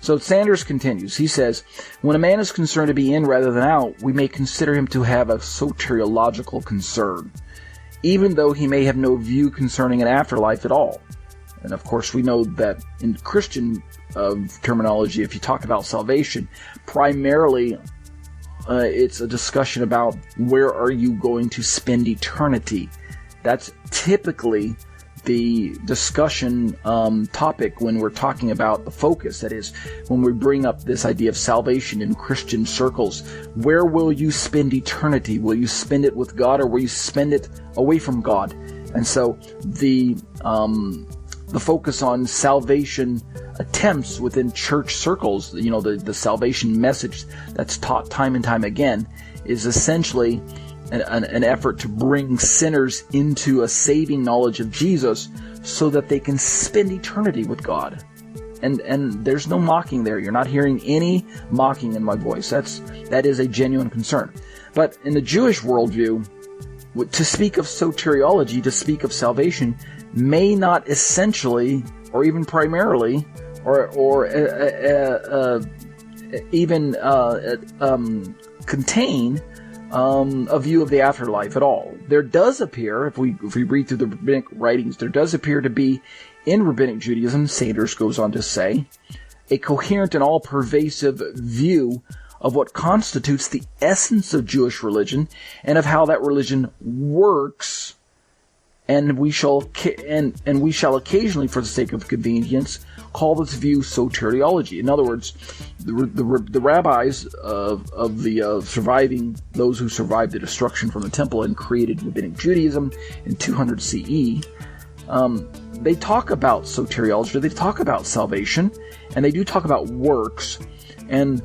So Sanders continues. He says, when a man is concerned to be in rather than out, we may consider him to have a soteriological concern, even though he may have no view concerning an afterlife at all. And of course, we know that in Christian terminology, if you talk about salvation, primarily it's a discussion about where are you going to spend eternity. That's typically the discussion topic when we're talking about the focus. That is, when we bring up this idea of salvation in Christian circles, where will you spend eternity? Will you spend it with God, or will you spend it away from God? And so the focus on salvation attempts within church circles, the salvation message that's taught time and time again, is essentially an effort to bring sinners into a saving knowledge of Jesus so that they can spend eternity with God. And there's no mocking there. You're not hearing any mocking in my voice. That is a genuine concern. But in the Jewish worldview, to speak of soteriology, to speak of salvation, may not essentially, or even primarily, or even contain a view of the afterlife at all. There does appear, if we read through the rabbinic writings, there does appear to be, in rabbinic Judaism, Sanders goes on to say, a coherent and all-pervasive view of what constitutes the essence of Jewish religion and of how that religion works, and we shall occasionally, for the sake of convenience, call this view soteriology. In other words, the rabbis of the surviving, those who survived the destruction from the temple and created rabbinic Judaism in 200 CE, they talk about soteriology, they talk about salvation, and they do talk about works. And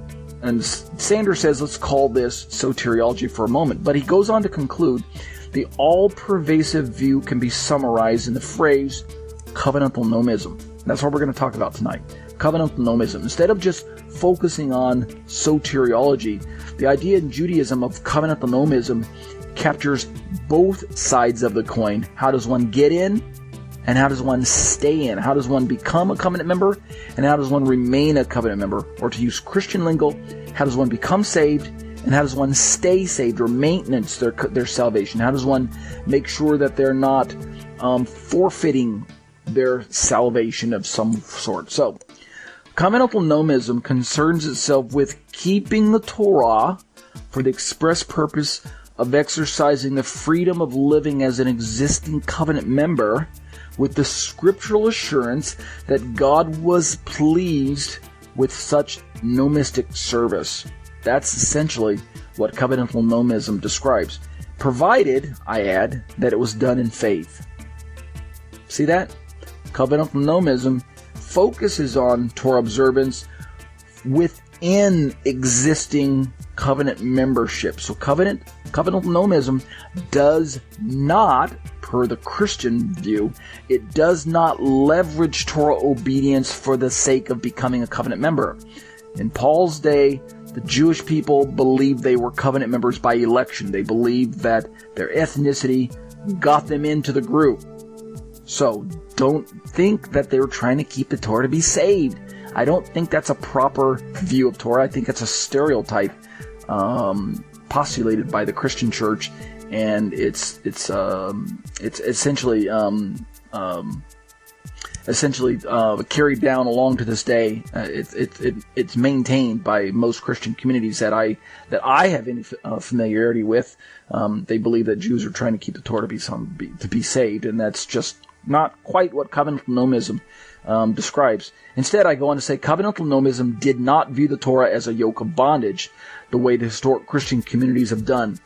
Sanders says, let's call this soteriology for a moment. But he goes on to conclude, the all-pervasive view can be summarized in the phrase covenantal nomism. That's what we're going to talk about tonight. Covenantal nomism. Instead of just focusing on soteriology, the idea in Judaism of covenantal nomism captures both sides of the coin. How does one get in, and how does one stay in? How does one become a covenant member, and how does one remain a covenant member? Or to use Christian lingo, how does one become saved, and how does one stay saved or maintenance their salvation? How does one make sure that they're not forfeiting their salvation of some sort? So, covenantal nomism concerns itself with keeping the Torah for the express purpose of exercising the freedom of living as an existing covenant member, with the scriptural assurance that God was pleased with such nomistic service. That's essentially what covenantal nomism describes, provided, I add, that it was done in faith. See that? Covenantal nomism focuses on Torah observance within existing covenant membership. So covenantal nomism does not, per the Christian view, it does not leverage Torah obedience for the sake of becoming a covenant member. In Paul's day, the Jewish people believed they were covenant members by election. They believed that their ethnicity got them into the group. So don't think that they were trying to keep the Torah to be saved. I don't think that's a proper view of Torah. I think it's a stereotype postulated by the Christian church, and it's essentially carried down along to this day. It's maintained by most Christian communities that I have any familiarity with. They believe that Jews are trying to keep the Torah to be saved, and that's just not quite what covenantal nomism describes. Instead, I go on to say covenantal nomism did not view the Torah as a yoke of bondage, the way the historic Christian communities have done.